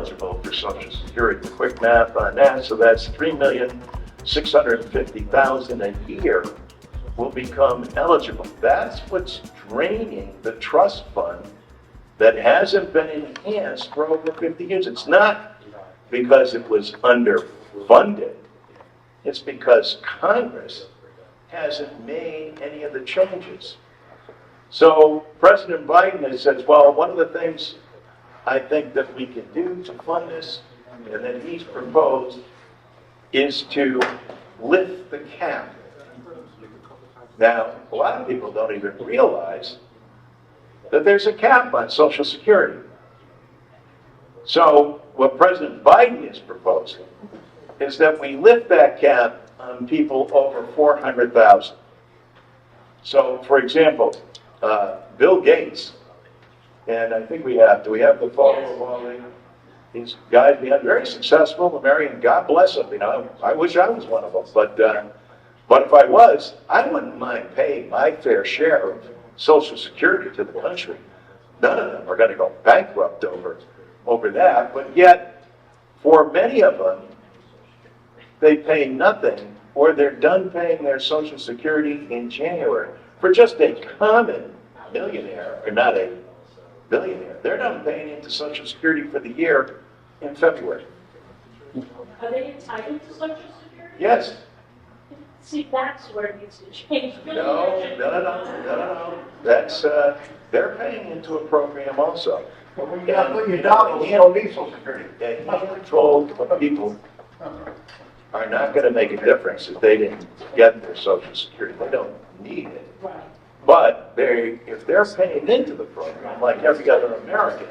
eligible for Social Security. Quick math on that, so that's 3,650,000 a year will become eligible. That's what's draining the trust fund that hasn't been enhanced for over 50 years. It's not because it was underfunded. It's because Congress hasn't made any of the changes. So President Biden has said, well, one of the things I think that we can do to fund this, and that he's proposed, is to lift the cap. Now, a lot of people don't even realize that there's a cap on Social Security. So what President Biden is proposing is that we lift that cap on people over 400,000. So, for example, Bill Gates, and I think do we have the photo of all these guys being very successful, American, God bless them, I wish I was one of them, but if I was, I wouldn't mind paying my fair share of Social Security to the country. None of them are going to go bankrupt over that, but yet, for many of them, they pay nothing, or they're done paying their Social Security in January. For just a common millionaire, or not a billionaire, they're done paying into Social Security for the year in February. Are they entitled to Social Security? Yes. See, that's where it needs to change. No. That's, they're paying into a program also. But when you got to put your dollar, you don't need Social Security. A handful of people are not going to make a difference if they didn't get their Social Security. They don't need it. Right. But if they're paying into the program, like every other American,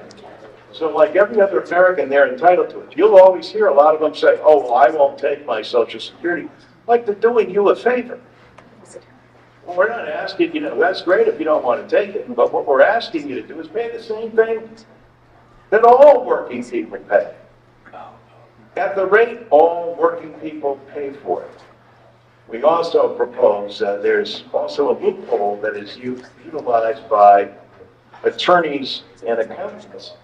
so like every other American, they're entitled to it. You'll always hear a lot of them say, oh, well, I won't take my Social Security. Like they're doing you a favor. Well, we're not asking, that's great if you don't want to take it, but what we're asking you to do is pay the same thing that all working people pay. At the rate all working people pay for it. We also propose, there's also a loophole that is utilized by attorneys and accountants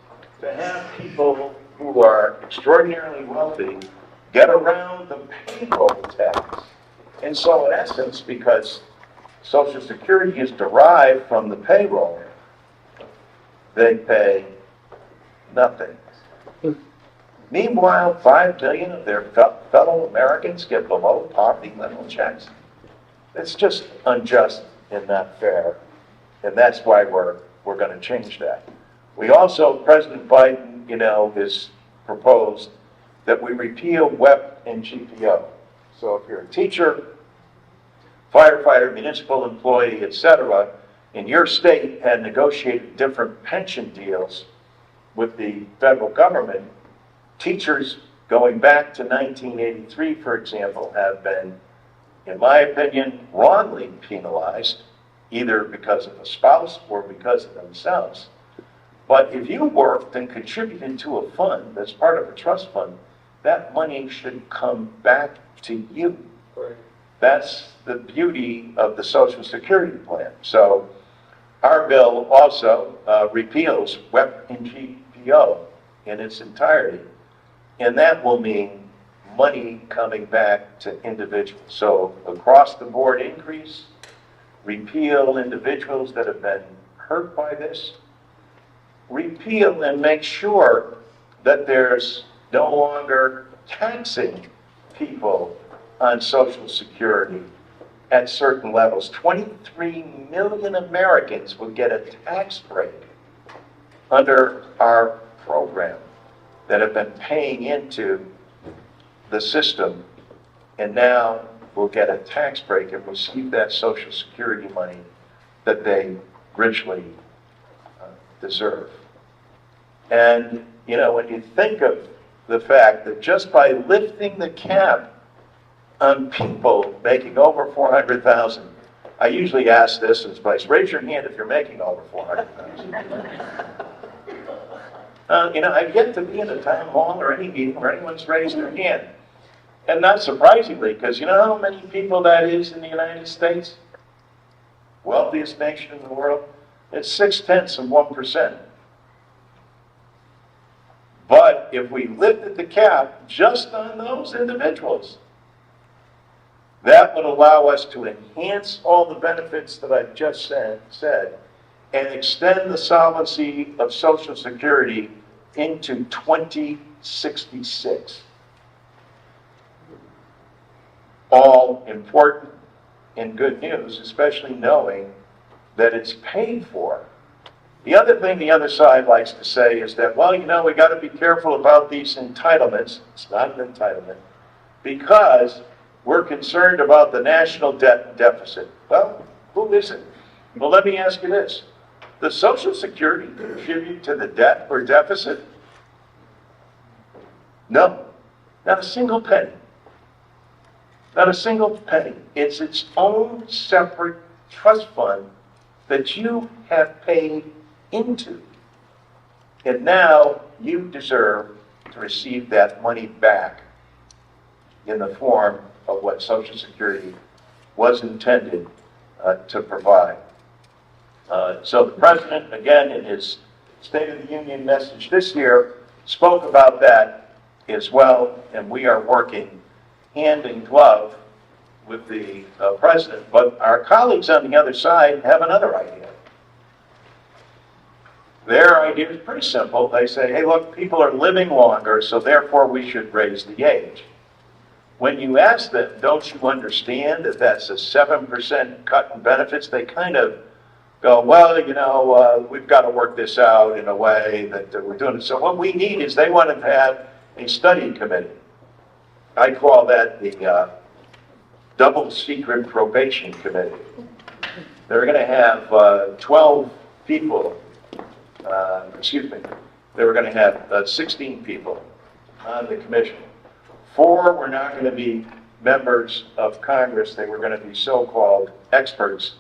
to have people who are extraordinarily wealthy get around the payroll tax. And so in essence, because Social Security is derived from the payroll, they pay nothing. Meanwhile, 5 million of their fellow Americans get below poverty level checks. It's just unjust and not fair. And that's why we're going to change that. We also, President Biden, has proposed that we repeal WEP and GPO. So if you're a teacher, firefighter, municipal employee, etc., in your state had negotiated different pension deals with the federal government, teachers going back to 1983, for example, have been, in my opinion, wrongly penalized, either because of a spouse or because of themselves. But if you worked and contributed to a fund that's part of a trust fund, that money should come back to you. Right. That's the beauty of the Social Security plan. So our bill also repeals WEP and GPO in its entirety. And that will mean money coming back to individuals. So across the board increase, repeal individuals that have been hurt by this, repeal and make sure that there's no longer taxing people on Social Security at certain levels. 23 million Americans will get a tax break under our program that have been paying into the system, and now will get a tax break and receive that Social Security money that they richly deserve. And, when you think of the fact that just by lifting the cap on people making over 400,000, I usually ask this in this place, raise your hand if you're making over 400,000. I've yet to be in a town hall or any meeting where anyone's raised their hand. And not surprisingly, because you know how many people that is in the United States? Wealthiest nation in the world? It's 0.6%. But But if we lifted the cap just on those individuals, that would allow us to enhance all the benefits that I just said and extend the solvency of Social Security into 2066. All important and good news, especially knowing that it's paid for. The other thing the other side likes to say is that, well, you know, we got to be careful about these entitlements. It's not an entitlement because we're concerned about the national debt and deficit. Well, who isn't? Well, let me ask you this. Does Social Security contribute to the debt or deficit? No, not a single penny. Not a single penny. It's its own separate trust fund that you have paid into. And now you deserve to receive that money back in the form of what Social Security was intended to provide. So the President, again, in his State of the Union message this year, spoke about that as well, and we are working hand in glove with the President. But our colleagues on the other side have another idea. Their idea is pretty simple. They say, hey, look, people are living longer, so therefore we should raise the age. When you ask them, don't you understand that that's a 7% cut in benefits, they kind of go, well, you know, we've got to work this out in a way that we're doing it. So what we need is they want to have a study committee. I call that the double secret probation committee. They're going to have 12 people. They were going to have 16 people on the commission. 4 were not going to be members of Congress. They were going to be so-called experts,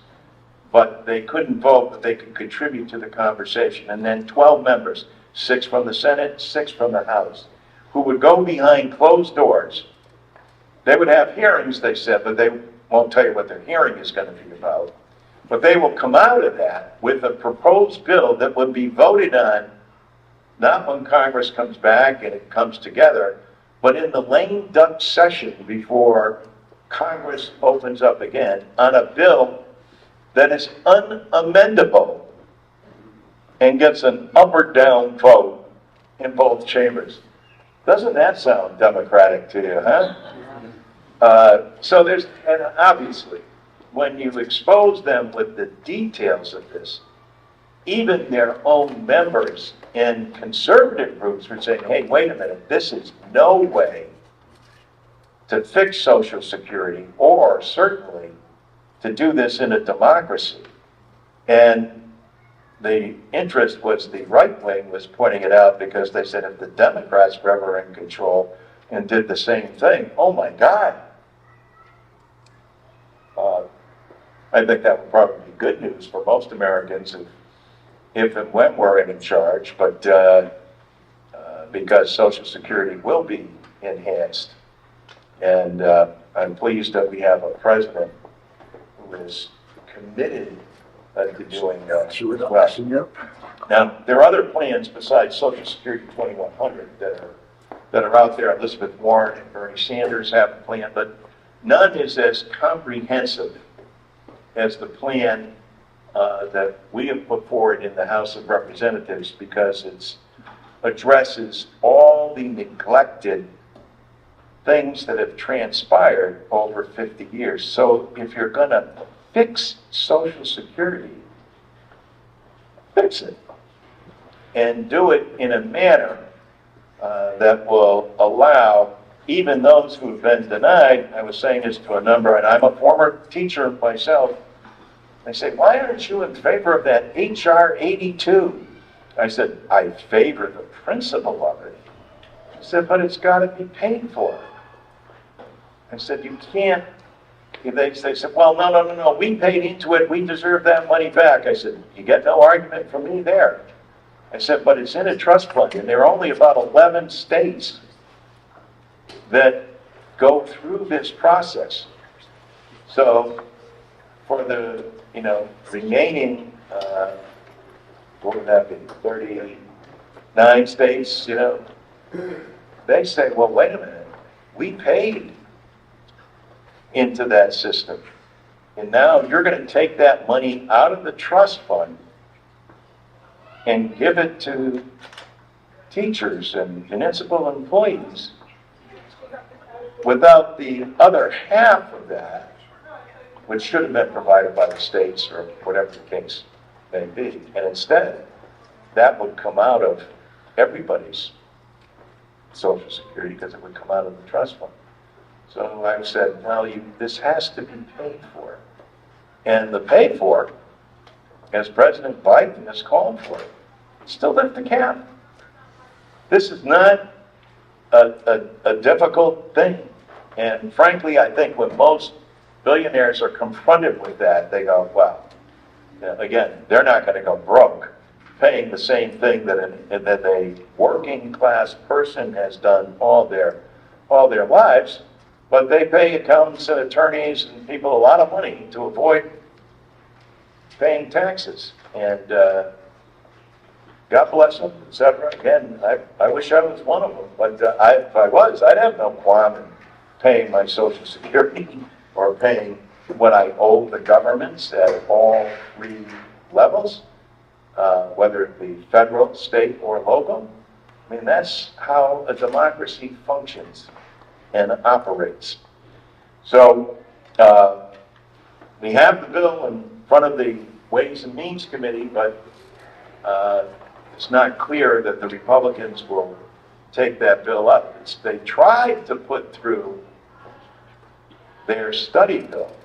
but they couldn't vote, but they could contribute to the conversation. And then 12 members, 6 from the Senate, 6 from the House, who would go behind closed doors. They would have hearings, they said, but they won't tell you what their hearing is going to be about. But they will come out of that with a proposed bill that would be voted on, not when Congress comes back and it comes together, but in the lame duck session before Congress opens up again on a bill that is unamendable and gets an up or down vote in both chambers. Doesn't that sound democratic to you, huh? So there's, and obviously, when you expose them with the details of this, even their own members in conservative groups were saying, hey, wait a minute, this is no way to fix Social Security, or certainly to do this in a democracy. And the interest was the right wing was pointing it out because they said if the Democrats were ever in control and did the same thing, oh my God. I think that would probably be good news for most Americans if and when we're in charge, but because Social Security will be enhanced. And I'm pleased that we have a president who is committed to doing that well. Now, there are other plans besides Social Security 2100 that are out there. Elizabeth Warren and Bernie Sanders have a plan, but none is as comprehensive as the plan that we have put forward in the House of Representatives, because it addresses all the neglected things that have transpired over 50 years. So if you're going to fix Social Security, fix it. And do it in a manner that will allow even those who have been denied. I was saying this to a number, and I'm a former teacher myself. They say, why aren't you in favor of that H.R. 82? I said, I favor the principle of it. I said, but it's got to be paid for. I said, you can't. They said, well, no, we paid into it, we deserve that money back. I said, you get no argument from me there. I said, but it's in a trust fund, and there are only about 11 states that go through this process. So for the remaining, what would that be, 39 states, they say, well, wait a minute, we paid into that system. And now you're going to take that money out of the trust fund and give it to teachers and municipal employees without the other half of that, which should have been provided by the states or whatever the case may be. And instead, that would come out of everybody's Social Security because it would come out of the trust fund. So I said, no, this has to be paid for. And the pay for, as President Biden has called for, still lift the cap. This is not a difficult thing. And frankly, I think when most billionaires are confronted with that, they go, wow. Again, they're not going to go broke paying the same thing that a working class person has done all their lives, but they pay accountants and attorneys and people a lot of money to avoid paying taxes. And God bless them, etc. Again, I wish I was one of them, but if I was, I'd have no qualm in paying my Social Security or paying what I owe the governments at all three levels, whether it be federal, state, or local. I mean, that's how a democracy functions and operates. So we have the bill in front of the Ways and Means Committee, but it's not clear that the Republicans will take that bill up. They tried to put through their study bill,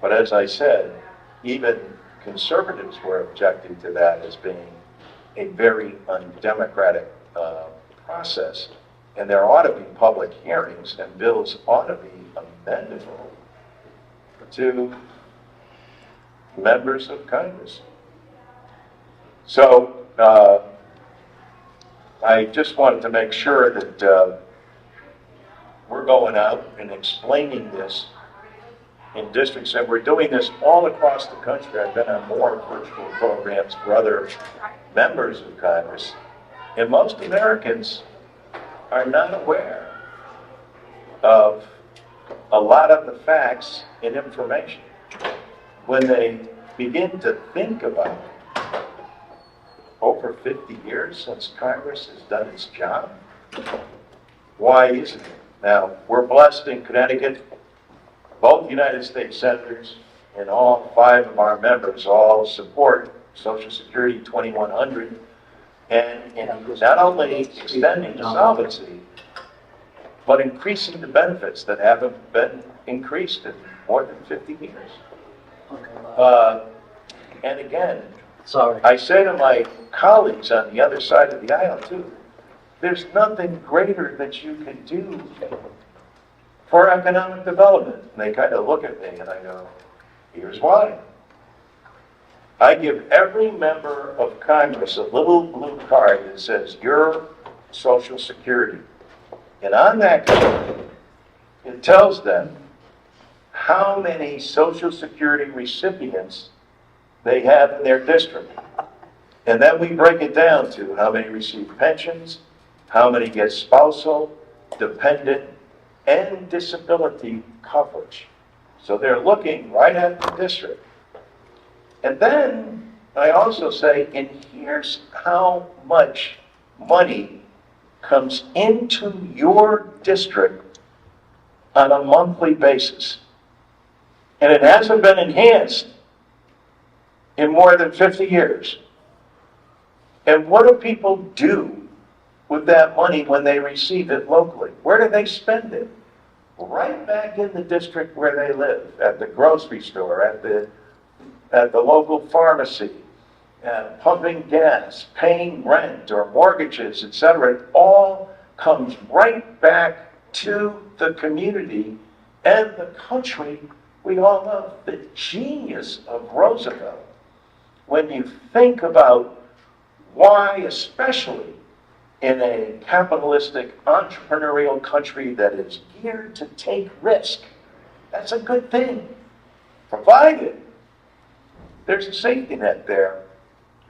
but as I said, even conservatives were objecting to that as being a very undemocratic process. And there ought to be public hearings, and bills ought to be amendable to members of Congress. So I just wanted to make sure that we're going out and explaining this in districts, and we're doing this all across the country. I've been on more virtual programs for other members of Congress, and most Americans are not aware of a lot of the facts and information. When they begin to think about it, over 50 years since Congress has done its job, why isn't it? Now, we're blessed in Connecticut. Both United States senators and all 5 of our members all support Social Security 2100, and not only extending solvency, but increasing the benefits that haven't been increased in more than 50 years. And again, I say to my colleagues on the other side of the aisle too, there's nothing greater that you can do for economic development. And they kind of look at me and I go, here's why. I give every member of Congress a little blue card that says, your Social Security. And on that card, it tells them how many Social Security recipients they have in their district. And then we break it down to how many receive pensions, how many get spousal, dependent, and disability coverage. So they're looking right at the district. And then I also say, and here's how much money comes into your district on a monthly basis. And it hasn't been enhanced in more than 50 years. And what do people do with that money when they receive it locally? Where do they spend it? Right back in the district where they live, at the grocery store, at the local pharmacy, pumping gas, paying rent or mortgages, etc. It all comes right back to the community and the country we all love. The genius of Roosevelt, when you think about why, especially in a capitalistic, entrepreneurial country that is geared to take risk, that's a good thing, provided there's a safety net there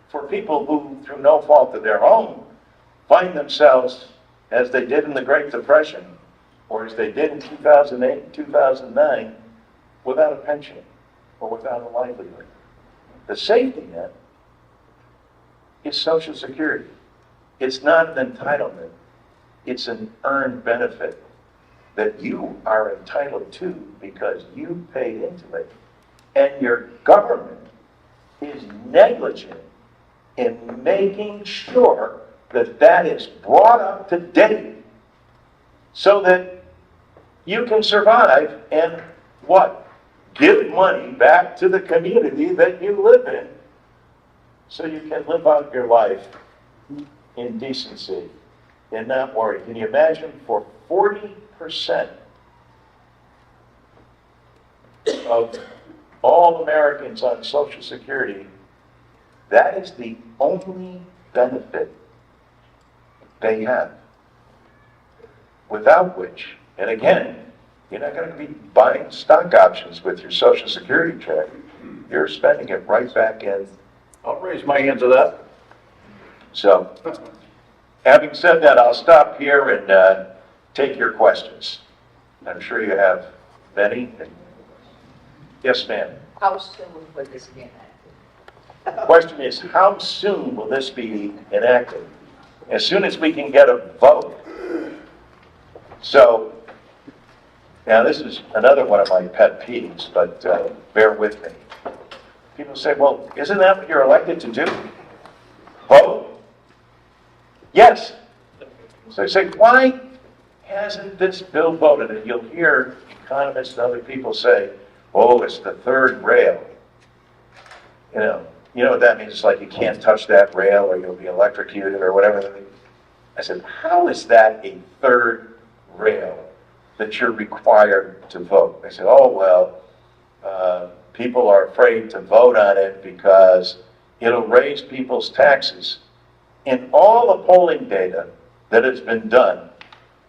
for people who, through no fault of their own, find themselves, as they did in the Great Depression, or as they did in 2008, 2009, without a pension or without a livelihood. The safety net is Social Security. It's not an entitlement. It's an earned benefit that you are entitled to because you paid into it. And your government is negligent in making sure that that is brought up to date so that you can survive and what? Give money back to the community that you live in so you can live out your life in decency and not worry. Can you imagine for 40% of all Americans on Social Security, that is the only benefit they have. Without which, and again, you're not going to be buying stock options with your Social Security check. You're spending it right back in. I'll raise my hand to that. So, having said that, I'll stop here and take your questions. I'm sure you have many. Yes, ma'am. How soon would this be enacted? The question is, how soon will this be enacted? As soon as we can get a vote. So, now this is another one of my pet peeves, but bear with me. People say, well, isn't that what you're elected to do? Vote? Yes. So I say, why hasn't this bill voted? And you'll hear economists and other people say, oh, it's the third rail. You know what that means? It's like you can't touch that rail or you'll be electrocuted or whatever. I said, how is that a third rail that you're required to vote? They said, oh, well, people are afraid to vote on it because it'll raise people's taxes. In all the polling data that has been done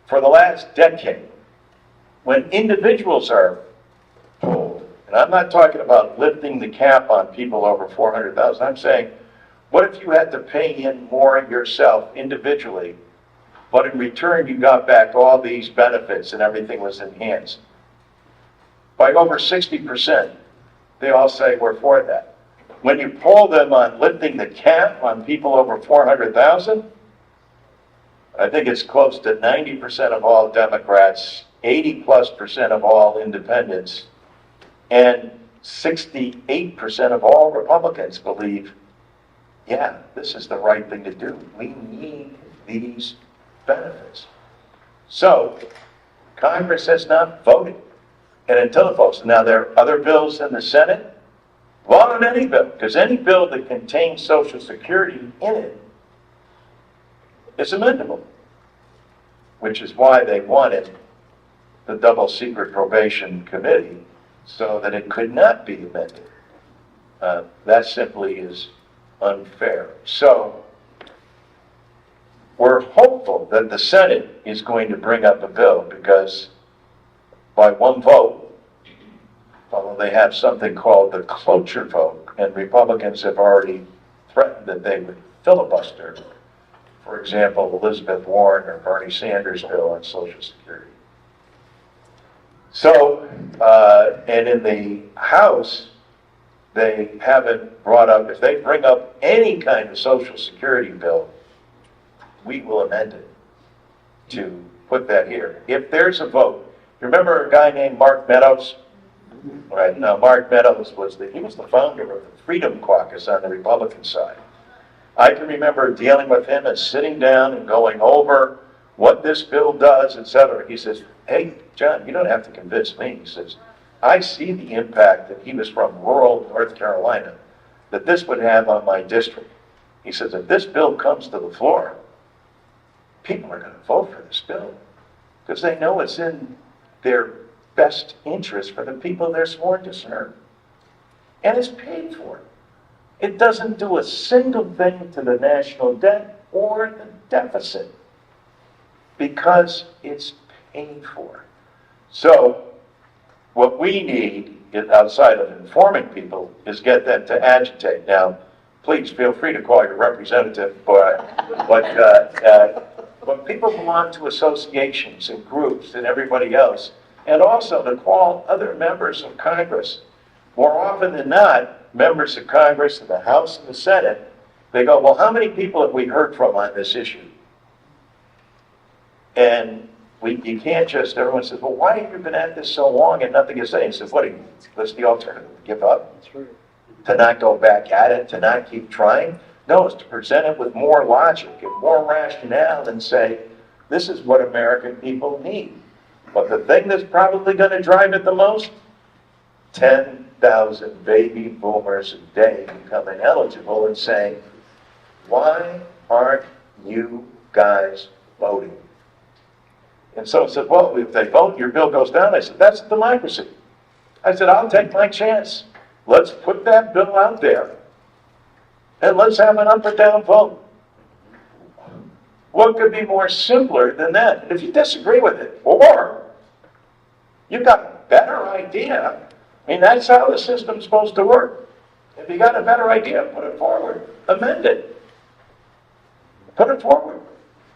for the last decade, when individuals are polled, and I'm not talking about lifting the cap on people over 400,000, I'm saying, what if you had to pay in more yourself individually, but in return you got back all these benefits and everything was enhanced? By over 60%, they all say we're for that. When you poll them on lifting the cap on people over 400,000, I think it's close to 90% of all Democrats, 80+% of all independents, and 68% of all Republicans believe, yeah, this is the right thing to do. We need these benefits. So, Congress has not voted. And until it votes, now there are other bills in the Senate. Vote on any bill, because any bill that contains Social Security in it is amendable, which is why they wanted the double secret probation committee so that it could not be amended. That simply is unfair. So we're hopeful that the Senate is going to bring up a bill because by one vote, although they have something called the cloture vote, and Republicans have already threatened that they would filibuster, for example, Elizabeth Warren or Bernie Sanders' bill on Social Security. So, and in the House, they haven't brought up, if they bring up any kind of Social Security bill, we will amend it to put that here. If there's a vote, you remember a guy named Mark Meadows? Right, now Mark Meadows he was the founder of the Freedom Caucus on the Republican side. I can remember dealing with him and sitting down and going over what this bill does, etc. He says, hey, John, you don't have to convince me. He says, I see the impact that he was from rural North Carolina, that this would have on my district. He says, if this bill comes to the floor, people are going to vote for this bill because they know it's in their best interest for the people they're sworn to serve. And it's paid for. It doesn't do a single thing to the national debt or the deficit because it's paid for. So what we need, outside of informing people, is get them to agitate. Now, please feel free to call your representative, but people belong to associations and groups and everybody else, and also to call other members of Congress. More often than not, members of Congress in the House and the Senate, they go, well, how many people have we heard from on this issue? And you can't just, everyone says, well, why have you been at this so long and nothing is saying? He says, what's the alternative? Give up? That's right. To not go back at it, to not keep trying? No, it's to present it with more logic and more rationale and say, this is what American people need. But the thing that's probably going to drive it the most, 10,000 baby boomers a day becoming eligible and saying, why aren't you guys voting? And so I said, well, if they vote, your bill goes down. I said, that's democracy. I said, I'll take my chance. Let's put that bill out there, and let's have an up or down vote. What could be more simpler than that? And if you disagree with it, or you've got a better idea, I mean, that's how the system's supposed to work. If you got a better idea, put it forward. Amend it. Put it forward.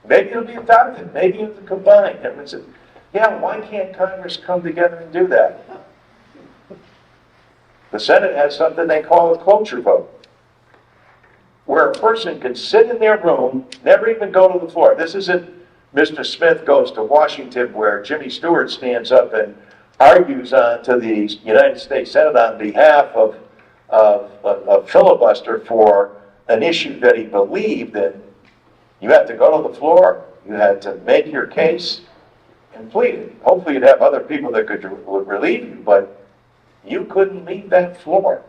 Maybe it'll be adopted. Maybe it'll be combined. Everyone says, yeah, why can't Congress come together and do that? The Senate has something they call a cloture vote, where a person can sit in their room, never even go to the floor. This isn't Mr. Smith goes to Washington where Jimmy Stewart stands up and argues to the United States Senate on behalf of a filibuster for an issue that he believed in. You had to go to the floor, you had to make your case and plead it. Hopefully you'd have other people that could relieve you, but you couldn't leave that floor.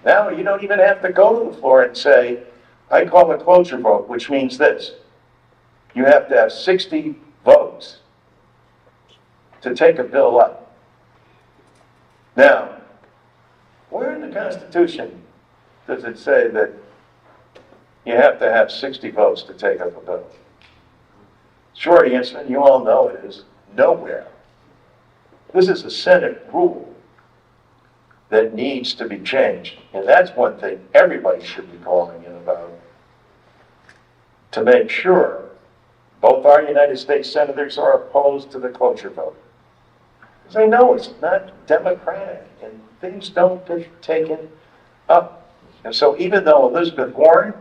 Now you don't even have to go to the floor and say, I call a cloture vote, which means this. You have to have 60 votes to take a bill up. Now, where in the Constitution does it say that you have to have 60 votes to take up a bill? Short answer, and you all know it is nowhere. This is a Senate rule that needs to be changed. And that's one thing everybody should be calling in about, to make sure both our United States senators are opposed to the cloture vote. Because they know it's not democratic and things don't get taken up. And so even though Elizabeth Warren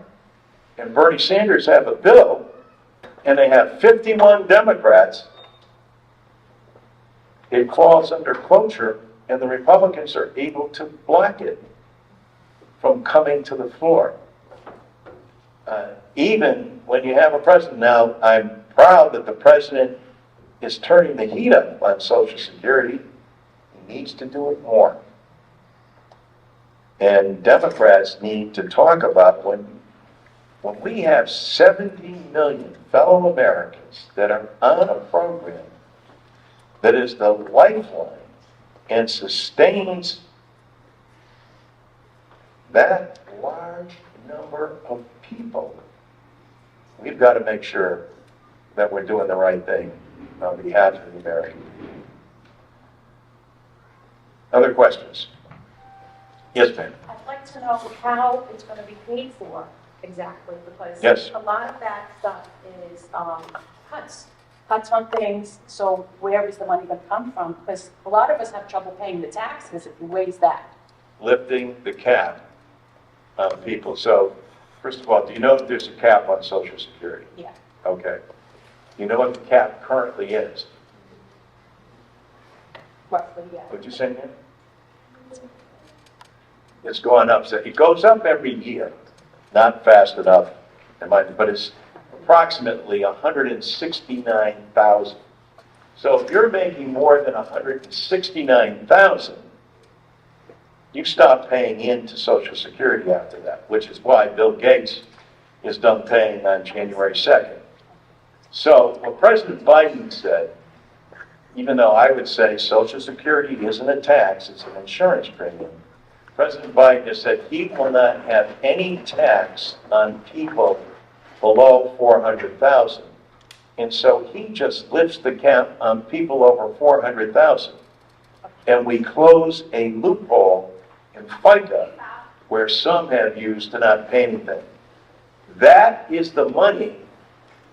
and Bernie Sanders have a bill, and they have 51 Democrats, it falls under cloture, and the Republicans are able to block it from coming to the floor. Even when you have a president. Now, I'm proud that the president is turning the heat up on Social Security. He needs to do it more. And Democrats need to talk about when we have 70 million fellow Americans that are on a program that is the lifeline and sustains that large number of people, we've got to make sure that we're doing the right thing on behalf of the American people. Other questions? Yes, ma'am. I'd like to know how it's going to be paid for exactly, because Yes. a lot of that stuff is cuts on things, so where is the money going to come from? Because a lot of us have trouble paying the taxes if you raise that. Lifting the cap on people. So, first of all, do you know that there's a cap on Social Security? Yeah. Okay. Do you know what the cap currently is? Roughly, yeah. What'd you say, Nan? It's going up. So it goes up every year. Not fast enough, but it's approximately 169,000. So if you're making more than 169,000, you stop paying into Social Security after that, which is why Bill Gates is done paying on January 2nd. So what President Biden said, even though I would say Social Security isn't a tax, it's an insurance premium, President Biden has said he will not have any tax on people below 400,000. And so he just lifts the cap on people over 400,000. And we close a loophole in FICA where some have used to not pay anything. That is the money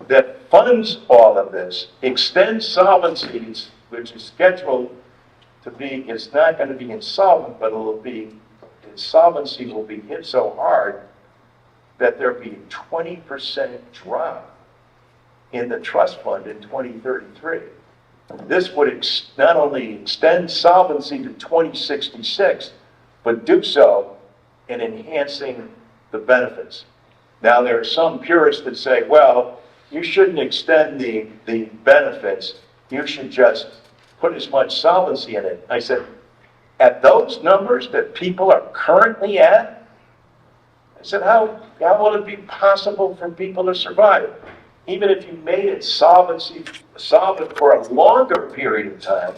that funds all of this, extends solvencies, which is scheduled to be, it's not going to be insolvent, but it'll be, insolvency will be hit so hard that there'll be a 20% drop in the trust fund in 2033. This would not only extend solvency to 2066, but do so in enhancing the benefits. Now, there are some purists that say, well, you shouldn't extend the benefits. You should just put as much solvency in it. I said, at those numbers that people are currently at, I said, how will it be possible for people to survive? Even if you made it solvent for a longer period of time,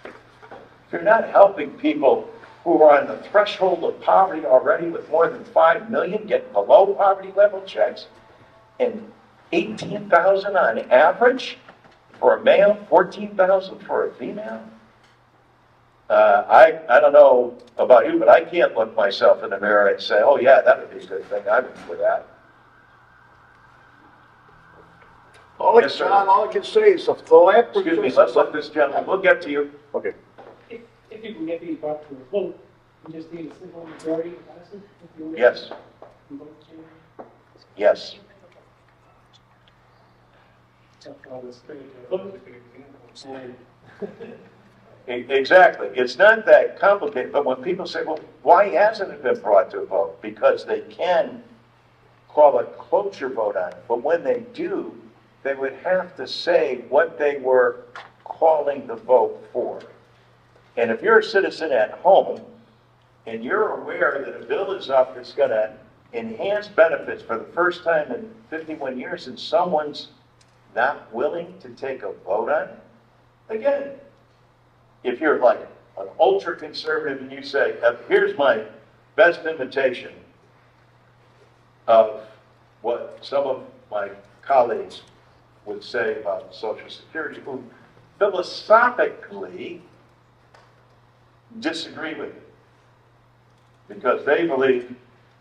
if you're not helping people who are on the threshold of poverty already with more than 5 million get below poverty level checks, and 18,000 on average for a male, 14,000 for a female. I don't know about you, but I can't look myself in the mirror and say, oh yeah, that would be a good thing. I would do that. Yes, sir. John, all I can say is a philanthropist. Excuse me, let's let this gentleman, we'll get to you. Okay. If you can get these brought to a vote, you just need a simple majority to pass it? If you want to- Yes, yes. I'll just bring it to a vote. And Exactly. It's not that complicated, but when people say, well, why hasn't it been brought to a vote? Because they can call a cloture vote on it. But when they do, they would have to say what they were calling the vote for. And if you're a citizen at home and you're aware that a bill is up that's going to enhance benefits for the first time in 51 years and someone's not willing to take a vote on it, again, if you're like an ultra conservative and you say, here's my best imitation of what some of my colleagues would say about Social Security, who philosophically disagree with it. Because they believe,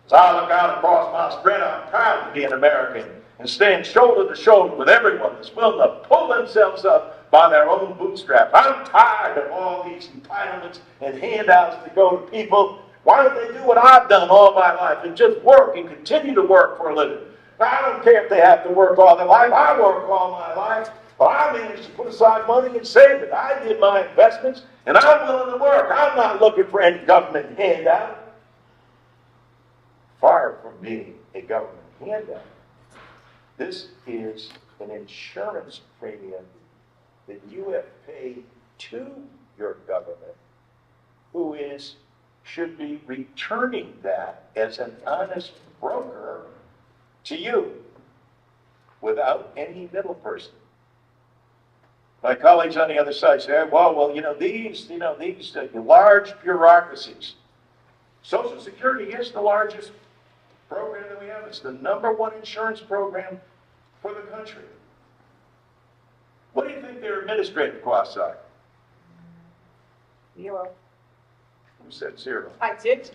as I look out across my spread, I'm proud to be an American and stand shoulder to shoulder with everyone that's willing to pull themselves up by their own bootstraps. I'm tired of all these entitlements and handouts that go to people. Why don't they do what I've done all my life and just work and continue to work for a living? I don't care if they have to work all their life. I work all my life. But I managed to put aside money and save it. I did my investments, and I'm willing to work. I'm not looking for any government handout. Far from being a government handout. This is an insurance premium that you have paid to your government, who should be returning that as an honest broker to you without any middle person. My colleagues on the other side say, well, these large bureaucracies. Social Security is the largest program that we have. It's the #1 insurance program for the country. What do you think their administrative costs are? 0. Who said 0? I did.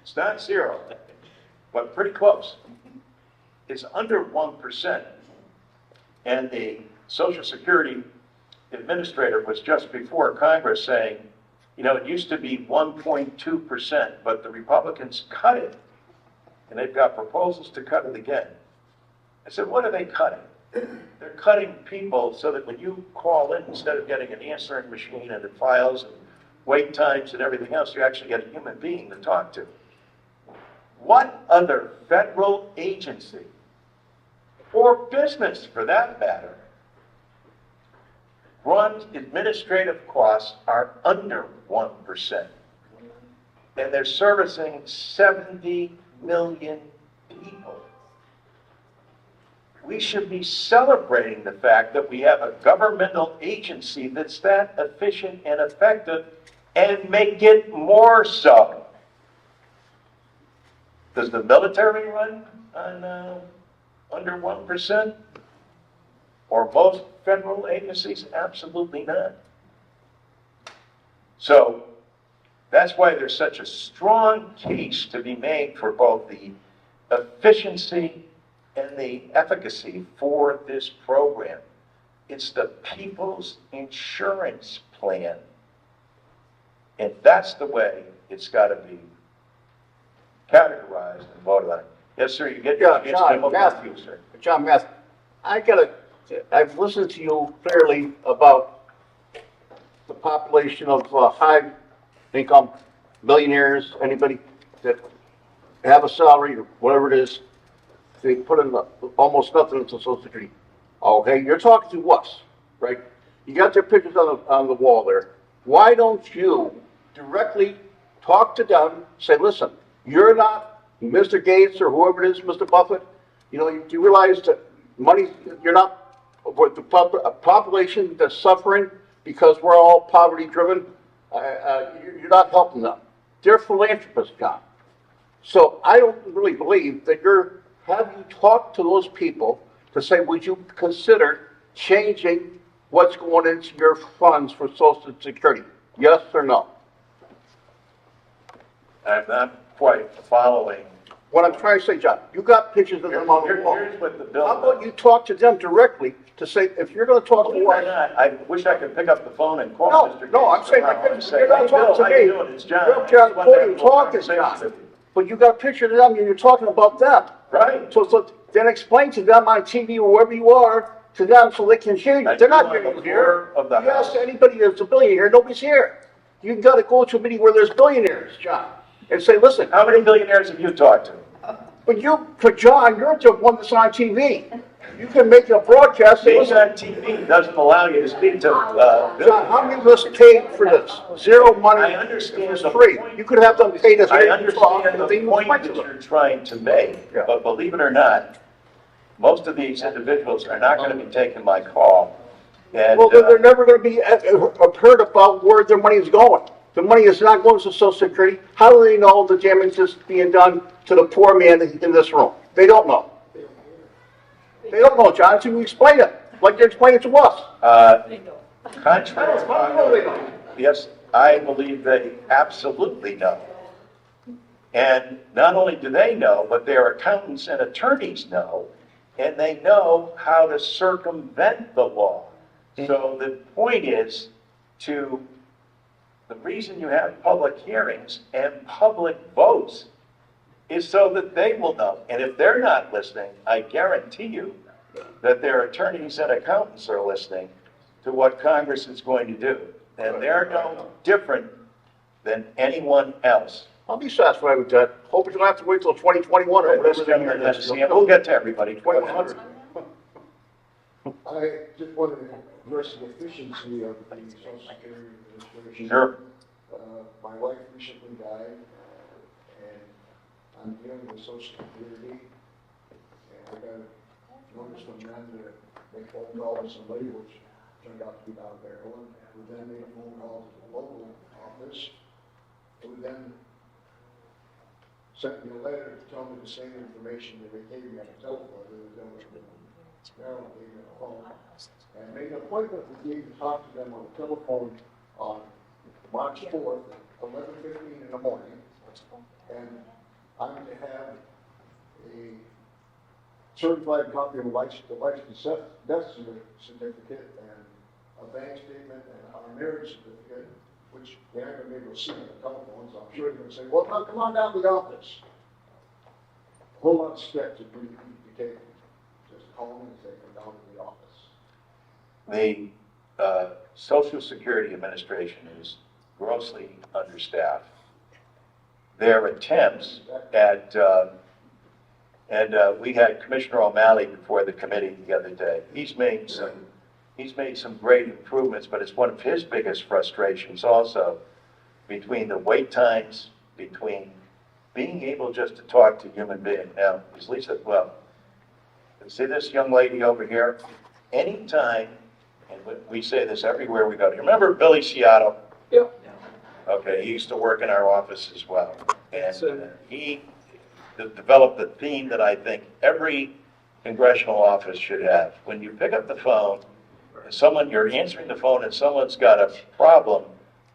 It's not 0, but pretty close. It's under 1%. And the Social Security administrator was just before Congress saying, it used to be 1.2%, but the Republicans cut it. And they've got proposals to cut it again. I said, what are they cutting? They're cutting people so that when you call in, instead of getting an answering machine and the files and wait times and everything else, you actually get a human being to talk to. What other federal agency, or business for that matter, runs administrative costs are under 1%? And they're servicing 70 million people. We should be celebrating the fact that we have a governmental agency that's that efficient and effective, and make it more so. Does the military run on under 1%? Or most federal agencies? Absolutely not. So, That's why there's such a strong case to be made for both the efficiency and the efficacy for this program. It's the people's insurance plan. And that's the way it's got to be categorized and voted on. Yes, sir, you get your chance to come up with you, sir. John Matthew, I've listened to you clearly about the population of high income billionaires, anybody that have a salary or whatever it is, they put in almost nothing into Social Security. Okay, you're talking to us, right? You got their pictures on the wall there. Why don't you directly talk to them, say, listen, you're not Mr. Gates or whoever it is, Mr. Buffett, you know, you realize that money, you're not, with the population that's suffering because we're all poverty driven, you're not helping them. They're philanthropists, John. So I don't really believe that have you talked to those people to say, would you consider changing what's going into your funds for Social Security? Yes or no? I'm not quite following. What I'm trying to say, John, you got pictures of them on the wall. Here's what the bill How about you talk to them directly to say, if you're going to talk Believe to it or us. not, I wish I could pick up the phone and call No, Mr. Gates. no, I'm saying, tomorrow and say, you're not "Hey, talking Bill, to how me. you doing? It's John. You're up I here on just the wanted to have a podium little talking, conversation John. with you." But you got pictures of them and you're talking about them. Right. So then explain to them on TV or wherever you are, to them so they can hear you. I They're do not on hearing the you here. floor of the You ask House. anybody that's a billionaire, nobody's here. You got to go to a meeting where there's billionaires, John, and say, listen, How many billionaires have you talked to? for John, you're the one that's on TV. You can make a broadcast. Say, Being listen, on TV doesn't allow you to speak to John, how many of us paid for this? Zero money. I understand It was the free. point. You could have them pay to I hear you talk, understand and the they would point explain that to them. you're trying to make, Yeah. but believe it or not, most of these individuals are not going to be taking my call. And, Well, then they're never going to be heard about where their money is going. The money is not going to Social Security. How do they know the damage is being done to the poor man in this room? They don't know. They don't know, John, until you explain it, like you explain it to us. Contrary to How do you know they know? yes, I believe they absolutely know. And not only do they know, but their accountants and attorneys know, and they know how to circumvent the law. So the point is the reason you have public hearings and public votes is so that they will know. And if they're not listening, I guarantee you that their attorneys and accountants are listening to what Congress is going to do. And they're no different than anyone else. I'll be satisfied with that. Hope you don't have to wait till 2021 or This whatever. gentleman has his hand. We'll get to everybody. 2100. I just wanted to address the efficiency of the Social Security Administration. Sure. My wife recently died, and I'm dealing with Social Security, and I got a notice from them to make phone calls to somebody, which turned out to be down in Maryland, who then made a phone call to the local office, who then sent me a letter to tell me the same information that they gave me on the telephone, that was done with Maryland gave me on the phone, and made an appointment with me to talk to them on the telephone on March 4th at 11:15 in the morning, and I'm to have a certified copy of the license death certificate and a bank statement and our marriage certificate, which they aren't going to be able to see on the telephone, so I'm sure they're going to say, well, now come on down to the office. A whole lot of steps that we need to be taken. Just call them and say, come down to the office. The Social Security Administration is grossly understaffed. Their attempts at, we had Commissioner O'Malley before the committee the other day. He's made some great improvements, but it's one of his biggest frustrations also between the wait times, between being able just to talk to human beings. Now, as Lisa, well, see this young lady over here? Anytime, and we say this everywhere we go. Do you remember Billy Seattle? Yeah. Okay, he used to work in our office as well. And he developed the theme that I think every congressional office should have. When you pick up the phone, you're answering the phone and someone's got a problem,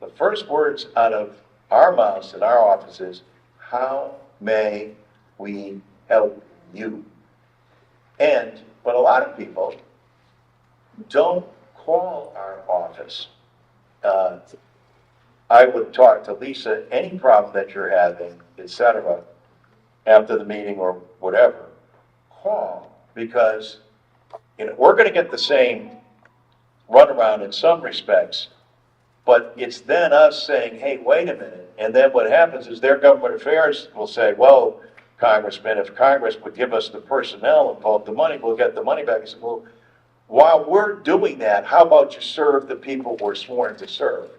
the first words out of our mouths in our offices, how may we help you? But a lot of people don't call our office. I would talk to Lisa, any problem that you're having, etc., after the meeting or whatever, call, because we're going to get the same runaround in some respects, but it's then us saying, hey, wait a minute. And then what happens is their government affairs will say, well, Congressman, if Congress would give us the personnel and vote the money, we'll get the money back. I said, well, while we're doing that, how about you serve the people we're sworn to serve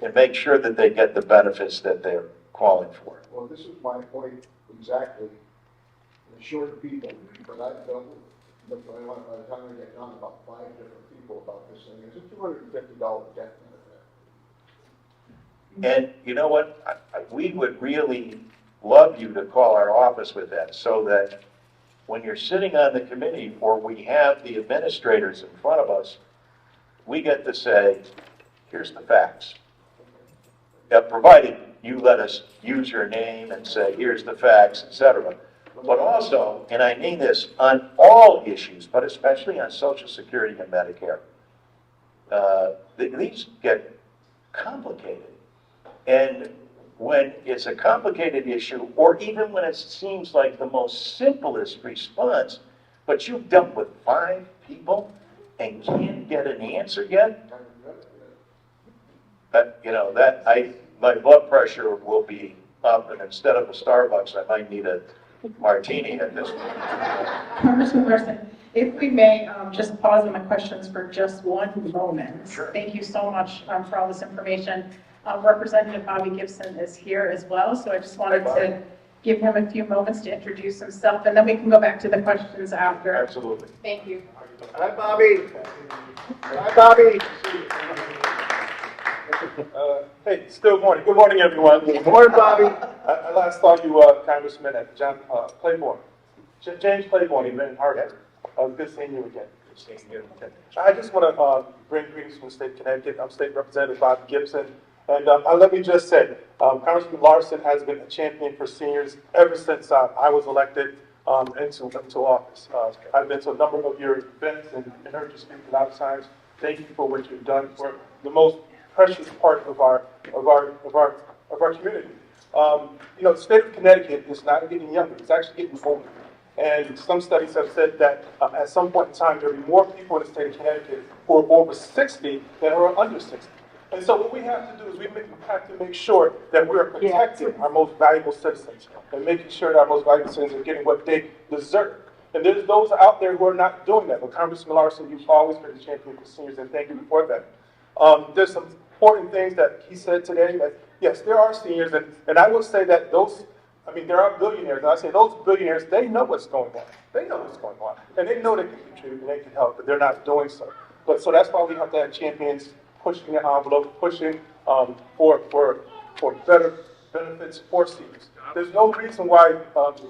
and make sure that they get the benefits that they're calling for? Well, this is my point exactly. The short people, but I've dealt with, by the time I get done, about 5 different people about this thing. It's a $250 death benefit. And you know what? We would really love you to call our office with that, so that when you're sitting on the committee or we have the administrators in front of us, we get to say, here's the facts. Provided you let us use your name and say, here's the facts, etc. But also, and I mean this, on all issues, but especially on Social Security and Medicare, these get complicated. And when it's a complicated issue, or even when it seems like the most simplest response, but you've dealt with 5 people and can't get an answer yet, my blood pressure will be up, and instead of a Starbucks, I might need a martini at this point. Congressman Larson, if we may, just pause on the questions for just one moment. Sure. Thank you so much for all this information. Representative Bobby Gibson is here as well, so I just wanted to give him a few moments to introduce himself, and then we can go back to the questions after. Absolutely. Thank you. Hi, Bobby. Hi, Bobby. Hey, still morning. Good morning, everyone. Good morning, Bobby. I last saw you, Congressman, at John Claiborne. James Claiborne event in Hartford. Good seeing you again. Good seeing you again. I just want to bring greetings from the state of Connecticut. I'm State Representative Bobby Gibson. And let me just say, Congressman Larson has been a champion for seniors ever since I was elected into office. I've been to a number of your events and heard you speak a lot of times. Thank you for what you've done for the most precious part of our community. The state of Connecticut is not getting younger; it's actually getting older. And some studies have said that at some point in time, there will be more people in the state of Connecticut who are over 60 than who are under 60. And so what we have to do is we have to make sure that we are protecting our most valuable citizens and making sure that our most valuable citizens are getting what they deserve. And there's those out there who are not doing that. But Congressman Larson, you've always been a champion for seniors, and thank you for that. There's some important things that he said today. That yes, there are seniors, and I will say that there are billionaires, and I say those billionaires, they know what's going on. They know what's going on, and they know they can contribute and they can help, but they're not doing so. So that's why we have to have champions pushing the envelope, pushing for better benefits for seniors. There's no reason why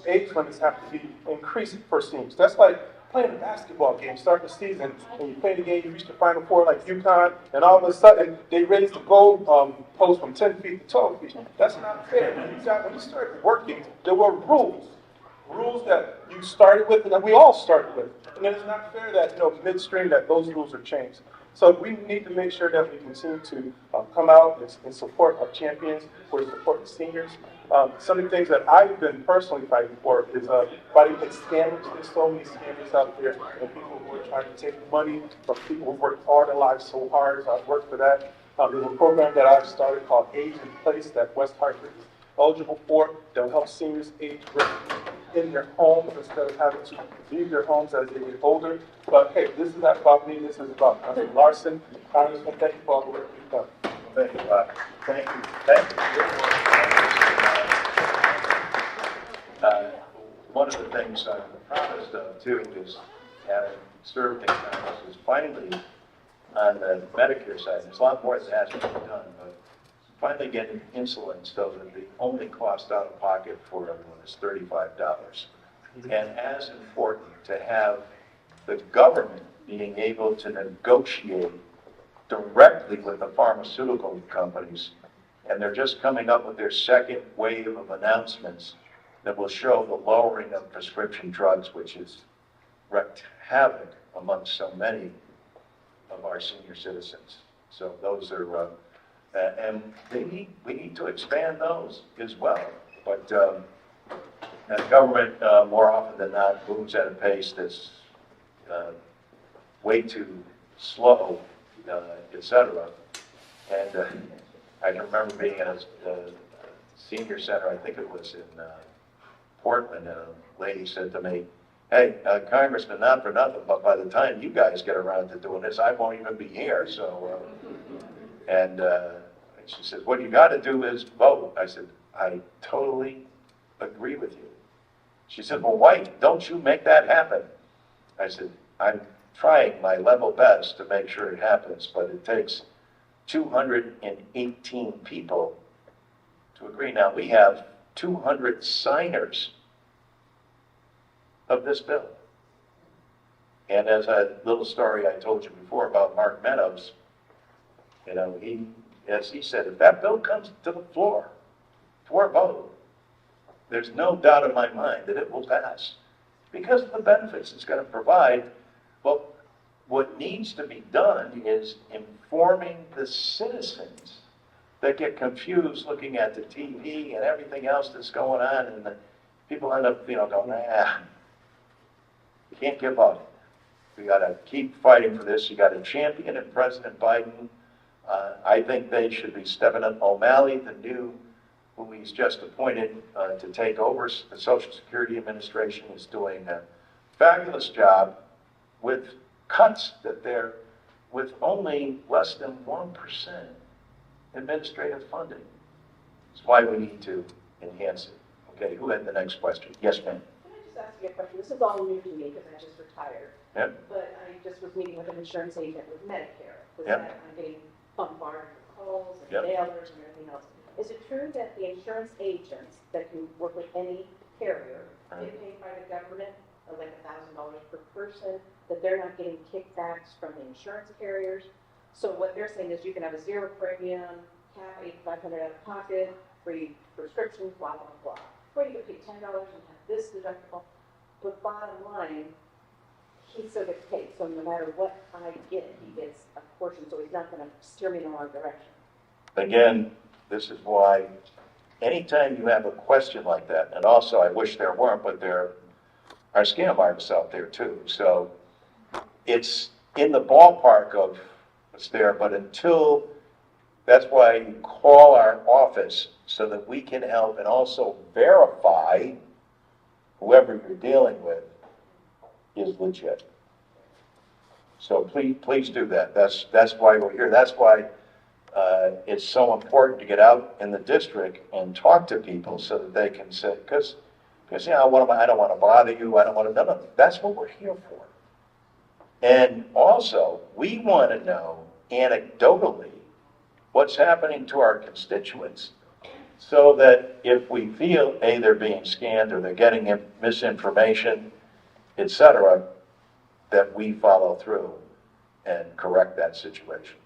age limits have to be increased for seniors. That's like playing a basketball game, starting the season, and you play the game, you reach the Final Four like UConn, and all of a sudden they raise the goal post from 10 feet to 12 feet. That's not fair. When you started working, there were rules that you started with and that we all started with. And it's not fair that midstream that those rules are changed. So we need to make sure that we continue to come out and support our champions, we're supporting seniors. Some of the things that I've been personally fighting for is fighting against scammers. There's so many scammers out there and people who are trying to take money from people who work hard in life so hard. So I've worked for that. There's a program that I've started called Age in Place that West Hartford is eligible for that will help seniors age in their homes instead of having to leave their homes as they get older. But hey, this is not about me. This is about Congressman Larson. Congressman, thank you for all the work you've done. Thank you, Bob. Thank you. Thank you. One of the things I'm proudest of, too, is having served in Congress is finally, on the Medicare side, there's a lot more that has to be done, but finally getting insulin so that the only cost out of pocket for everyone is $35. And as important to have the government being able to negotiate directly with the pharmaceutical companies And they're just coming up with their second wave of announcements that will show the lowering of prescription drugs, which has wreaked havoc among so many of our senior citizens. So those are, and we need to expand those as well. But the government, more often than not, moves at a pace that's way too slow, et cetera. And I can remember being at a senior center, I think it was in Portland, and a lady said to me, "Hey, Congressman, not for nothing, but by the time you guys get around to doing this, I won't even be here." So, and she says, "What you got to do is vote." I said, "I totally agree with you." She said, "Well, why don't you make that happen?" I said, "I'm trying my level best to make sure it happens, but it takes 218 people to agree." Now, we have 200 signers of this bill. And as a little story I told you before about Mark Meadows, you know, as he said, if that bill comes to the floor for a vote, there's no doubt in my mind that it will pass because of the benefits it's going to provide. Well, what needs to be done is informing the citizens that get confused looking at the TV and everything else that's going on, and the people end up, going, you can't give up. We got to keep fighting for this. You got to champion it, President Biden. I think they should be stepping up. O'Malley, who he's just appointed to take over the Social Security Administration, is doing a fabulous job with cuts with only less than 1% administrative funding. That's why we need to enhance it. Okay, who had the next question? Yes, ma'am. Can I just ask you a question? This is all new to me because I just retired. Yep. But I just was meeting with an insurance agent with Medicare. With Yep. that, I'm getting bombarded with calls and Yep. mailers and everything else. Is it true that the insurance agents that can work with any carrier get paid by the government, like $1,000 per person, that they're not getting kickbacks from the insurance carriers? So what they're saying is you can have a zero premium, cap $8,500 out of pocket, free prescriptions, blah, blah, blah. Or you can pay $10 and have this deductible. But bottom line, he still gets paid. So no matter what I get, he gets a portion. So he's not going to steer me in the wrong direction. Again, this is why anytime you have a question like that, and also I wish there weren't, but there are scam artists out there too. So it's in the ballpark of what's there, but that's why you call our office so that we can help and also verify whoever you're dealing with is legit. So please do that. That's why we're here. That's why it's so important to get out in the district and talk to people so that they can say, because I don't want to bother you. I don't want to. No. That's what we're here for. And also, we want to know anecdotally what's happening to our constituents so that if we feel, A, they're being scammed or they're getting misinformation, et cetera, that we follow through and correct that situation.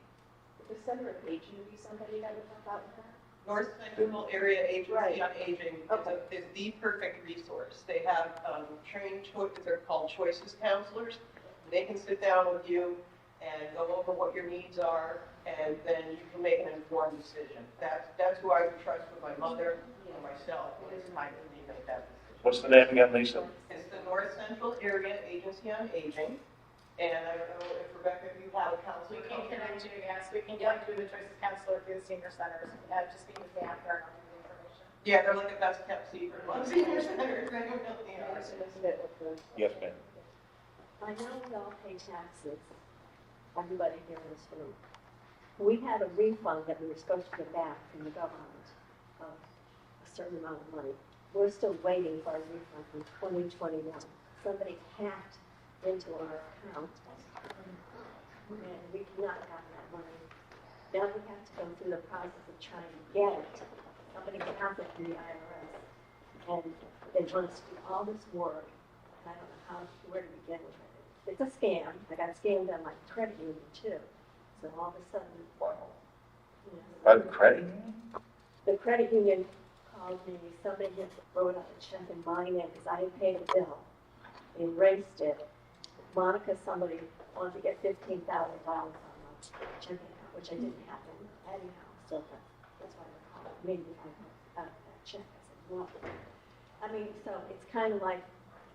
The Center of Aging would be somebody that would help out with that? North Central Area Agency on Aging Okay. is the perfect resource. They have trained, they're called choices counselors. They can sit down with you and go over what your needs are, and then you can make an informed decision. That's who I would trust with my mother and myself when it's time for me to make that decision. What's the name again, Lisa? It's the North Central Area Agency on Aging, and I don't know if Rebecca, if you have a counselor. We can connect you, yes, we can connect you with the choices counselor through the senior centers, just because they have their own information. Yeah, they're like the best kept secret ones. Senior centers, they don't really are. Yes, ma'am. I know we all pay taxes, everybody here in this room. We had a refund that we were supposed to get back from the government of a certain amount of money. We're still waiting for a refund from 2021. Somebody hacked into our account, and we cannot have that money. Now we have to go through the process of trying to get it. Somebody hacked it from the IRS, and they want us to do all this work. I don't know where to begin with it. It's a scam. I got scammed on my credit union too. So all of a sudden, Wow. By the credit union? the credit union called me, somebody had wrote out a check in my name because I had paid a bill, erased it. Monica, somebody wanted to get $15,000 on my checking account, which I didn't have anyhow, so that's why they called me because I had that check. I said, well, I mean, so it's kind of like,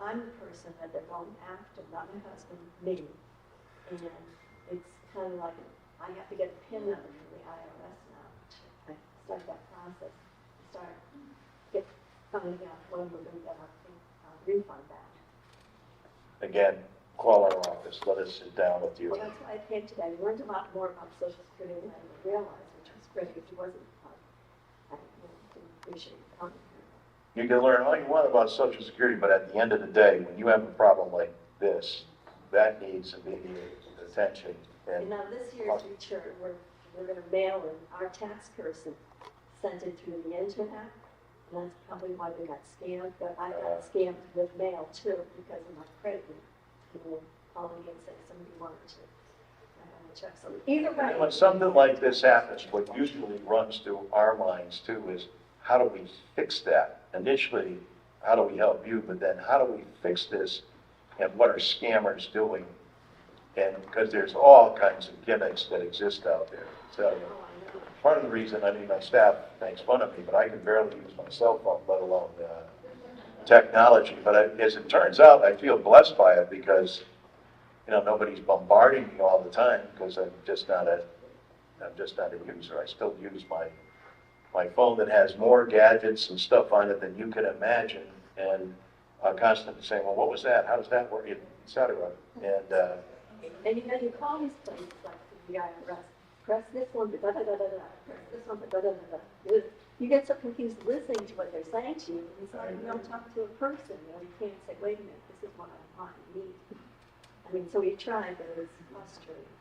I'm the person that they're going after, not my husband, me. And it's kind of like, I have to get a PIN number from the IRS now. I start that process, finding out when we're going to get our refund back. Again, call our office, let us sit down with you. Well, that's why I came today. I learned a lot more about Social Security than I realized, which was great. If it wasn't, I didn't appreciate coming here. You can learn all you want about Social Security, but at the end of the day, when you have a problem like this, that needs immediate attention. And now this year's return, we're going to mail in. Our tax person sent it through the internet, and that's probably why they got scammed. But I got scammed with mail too because of my credit union. People calling me and saying somebody wanted to check something. Either way. When something like this happens, what usually runs through our minds too is, how do we fix that? Initially, how do we help you? But then how do we fix this? And what are scammers doing? And because there's all kinds of gimmicks that exist out there. So part of the reason, I mean, my staff makes fun of me, but I can barely use my cell phone, let alone technology. But as it turns out, I feel blessed by it because, you know, nobody's bombarding me all the time because I'm just not a user. I still use my phone that has more gadgets and stuff on it than you can imagine. And I'm constantly saying, well, what was that? How does that work? Et cetera. And you know, you call these places like the IRS, press this one, da da da da da, press this one, da da da da. You get so confused listening to what they're saying to you, and it's like you don't talk to a person. You know, you can't say, wait a minute, this is what I want, I need. I mean, so we tried, but it's frustrating.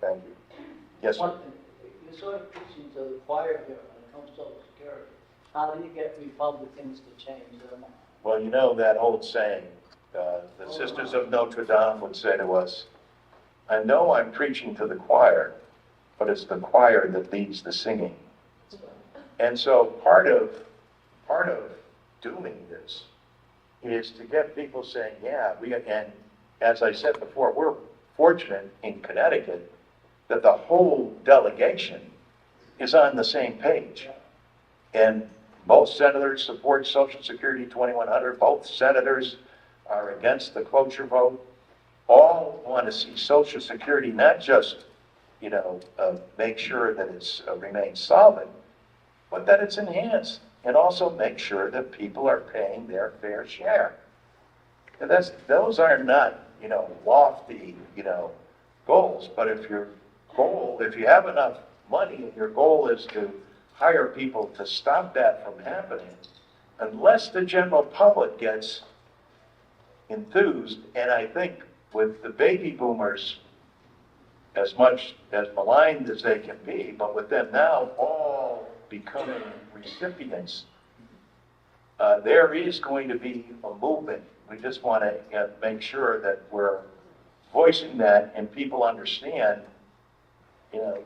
Thank you. Yes, sir. One thing, you're sort of preaching to the choir here when it comes to Social Security. How do you get Republicans to change their mind? Well, you know that old saying, the Sisters of Notre Dame would say to us, I know I'm preaching to the choir, but it's the choir that leads the singing. And so part of doing this is to get people saying, yeah, and as I said before, we're fortunate in Connecticut that the whole delegation is on the same page. And both senators support Social Security 2100. Both senators are against the cloture vote. All want to see Social Security not just, you know, make sure that it's remains solvent, but that it's enhanced, and also make sure that people are paying their fair share. And those are not, you know, lofty, you know, goals. But if you have enough money and your goal is to hire people to stop that from happening, unless the general public gets enthused, and I think with the baby boomers, as much as maligned as they can be, but with them now all becoming recipients, there is going to be a movement. We just want to make sure that we're voicing that and people understand, you know,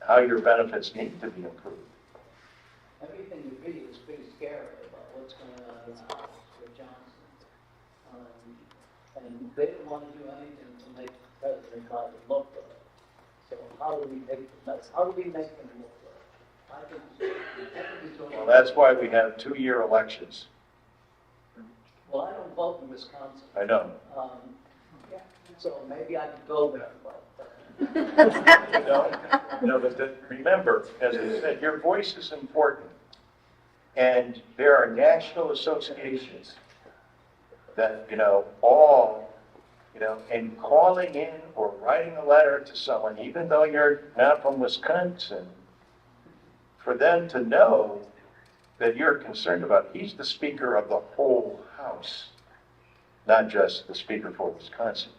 how your benefits need to be improved. Everything you read is pretty scary about what's going on in the House with Johnson. And they didn't want to do anything to make President Biden look good. So how do we make them look good? I think Well, that's why we have 2-year elections. Well, I don't vote in Wisconsin. I know. So maybe I could go there, but. No, but remember, as I said, your voice is important. And there are national associations that, you know, all, you know, and calling in or writing a letter to someone, even though you're not from Wisconsin, for them to know that you're concerned about. He's the Speaker of the whole House, not just the Speaker for Wisconsin.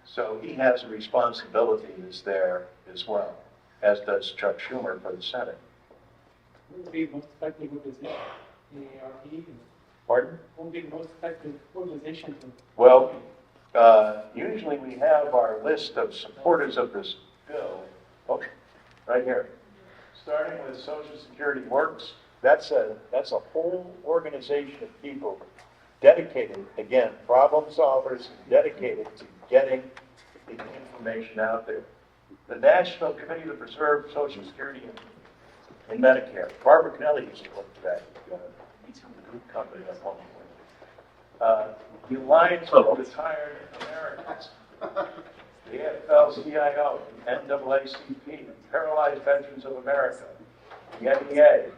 So he has a responsibility that's there as well, as does Chuck Schumer for the Senate. Who would be the most effective organization in the ARP? Pardon? Who would be the most effective organization? Well, usually we have our list of supporters of this bill, right here. starting with Social Security Works, that's a whole organization of people dedicated, again, problem solvers, dedicated to getting the information out there. The National Committee to Preserve Social Security in Medicare. Barbara Kennelly used to work for that company at one point. The Alliance of Retired Americans, the AFL-CIO, NAACP, Paralyzed Veterans of America, the NEA,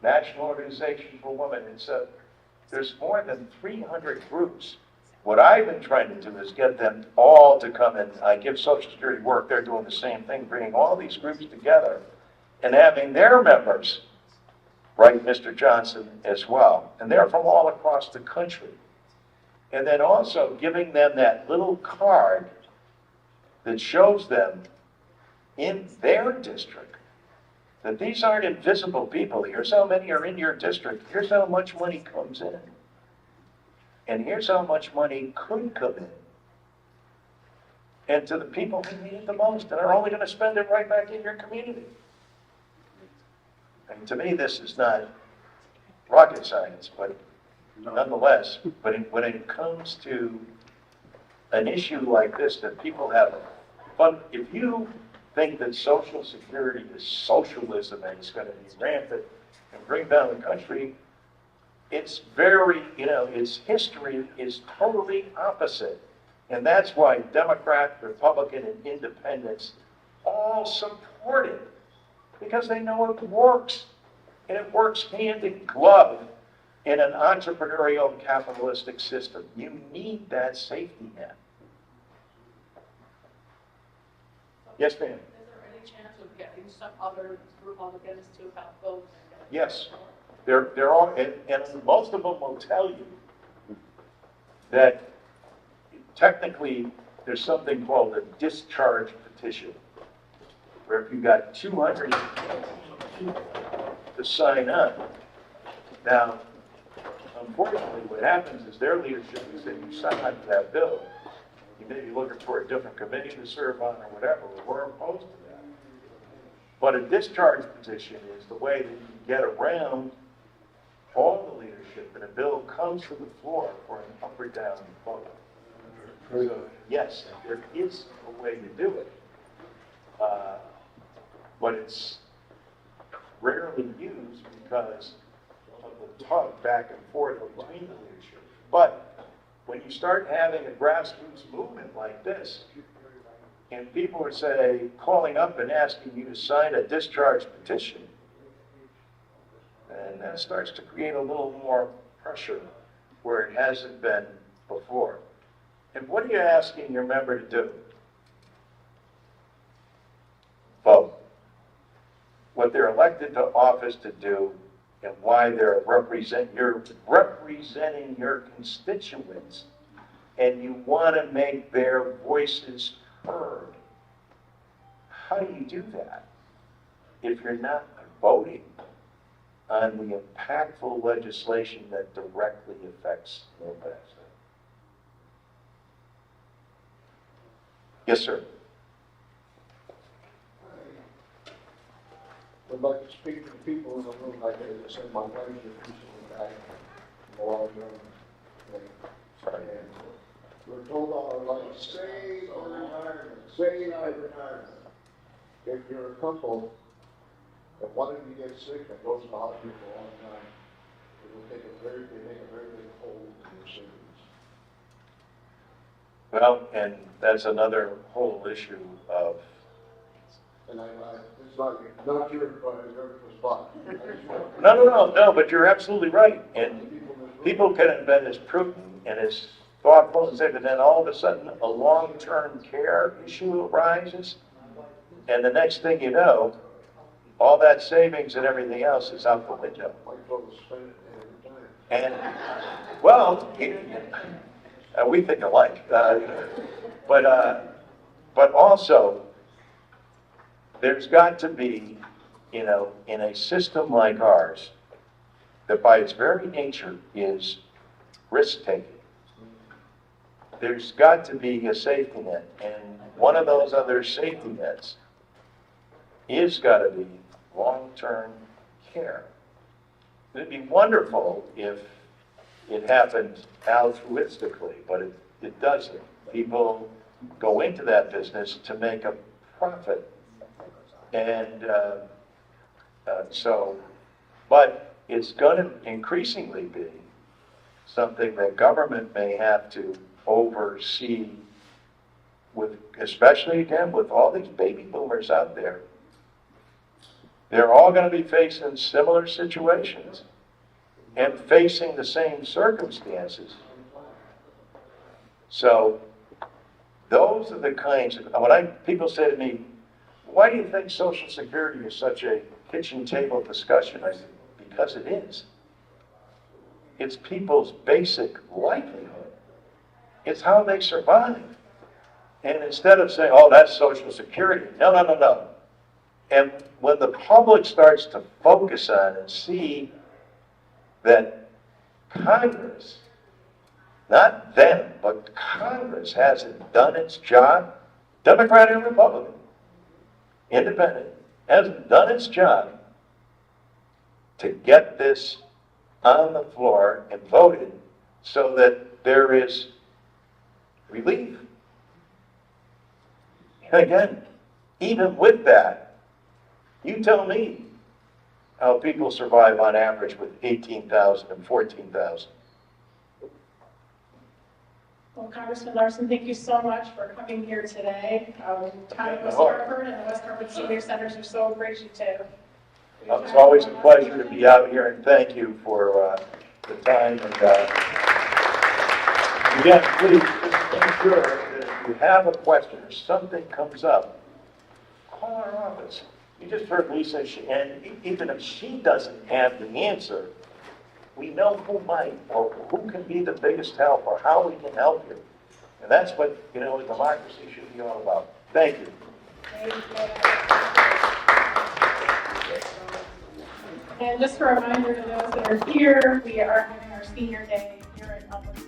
National Organization for Women. There's more than 300 groups. What I've been trying to do is get them all to come in. I give Social Security Work, they're doing the same thing, bringing all these groups together and having their members write Mr. Johnson as well. And they're from all across the country. And then also giving them that little card that shows them in their district that these aren't invisible people. Here's how many are in your district. Here's how much money comes in. And here's how much money could come in. And to the people who need it the most and are only going to spend it right back in your community. And to me, this is not rocket science, but nonetheless, when it comes to an issue like this that people have fun, if you think that Social Security is socialism and it's going to be rampant and bring down the country, it's very, its history is totally opposite. And that's why Democrat, Republican, and Independents all support it. Because they know it works. And it works hand in glove in an entrepreneurial capitalistic system. You need that safety net. Yes, ma'am. Is there any chance of getting some other Republicans to help vote? Yes. They're all, and most of them will tell you that technically there's something called a discharge petition, where if you got 200 to sign up. Now, unfortunately, what happens is their leadership is that you sign on to that bill. You may be looking for a different committee to serve on or whatever. We're opposed to that. But a discharge petition is the way that you get around all the leadership, and a bill comes to the floor for an up or down vote. So, yes, there is a way to do it. But it's rarely used because of the tug back and forth between the leadership. But when you start having a grassroots movement like this, and people are, say, calling up and asking you to sign a discharge petition, and that starts to create a little more pressure where it hasn't been before. And what are you asking your member to do? Vote. What they're elected to office to do and why you're representing your constituents, and you want to make their voices heard. How do you do that if you're not voting on the impactful legislation that directly affects their benefit? Yes, sir. I'd like to speak to the people in the room like I said, my wife just recently died from a long-term thing. Sorry. And we're told all our life, save our retirement, save our retirement. If you're a couple that one of you gets sick and goes to the hospital for a long time, it will take they make a very big hole in your savings. Well, and that's another whole issue of, And it's not your spot. no, but you're absolutely right. And people can have been as prudent and as thoughtful as they, but then all of a sudden a long-term care issue arises. And the next thing you know, all that savings and everything else is out the window. And, well, we think alike. But also, there's got to be, in a system like ours, that by its very nature is risk-taking, there's got to be a safety net. And one of those other safety nets is gotta be long-term care. It'd be wonderful if it happened altruistically, but it doesn't. People go into that business to make a profit. And but it's gonna increasingly be something that government may have to oversee with, especially again, with all these baby boomers out there. They're all gonna be facing similar situations and facing the same circumstances. So those are the kinds of, people say to me, why do you think Social Security is such a kitchen table discussion? I said, because it is. It's people's basic livelihood. It's how they survive. And instead of saying, oh, that's Social Security, no. And when the public starts to focus on and see that Congress, not them, but Congress hasn't done its job, Democrat and Republican, independent, hasn't done its job to get this on the floor and voted so that there is relief. And again, even with that, you tell me how people survive on average with 18,000 and 14,000. Well, Congressman Larson, thank you so much for coming here today. Town of West Hartford and the West Hartford Senior Centers are so appreciative. It's always a pleasure to be out here, and thank you for the time. And again, please just make sure that if you have a question or something comes up, call our office. You just heard Lisa, and even if she doesn't have the answer, we know who might, or who can be the biggest help, or how we can help you. And that's what, democracy should be all about. Thank you. Thank you. And just a reminder to those that are here, we are having our senior day here at Hartford.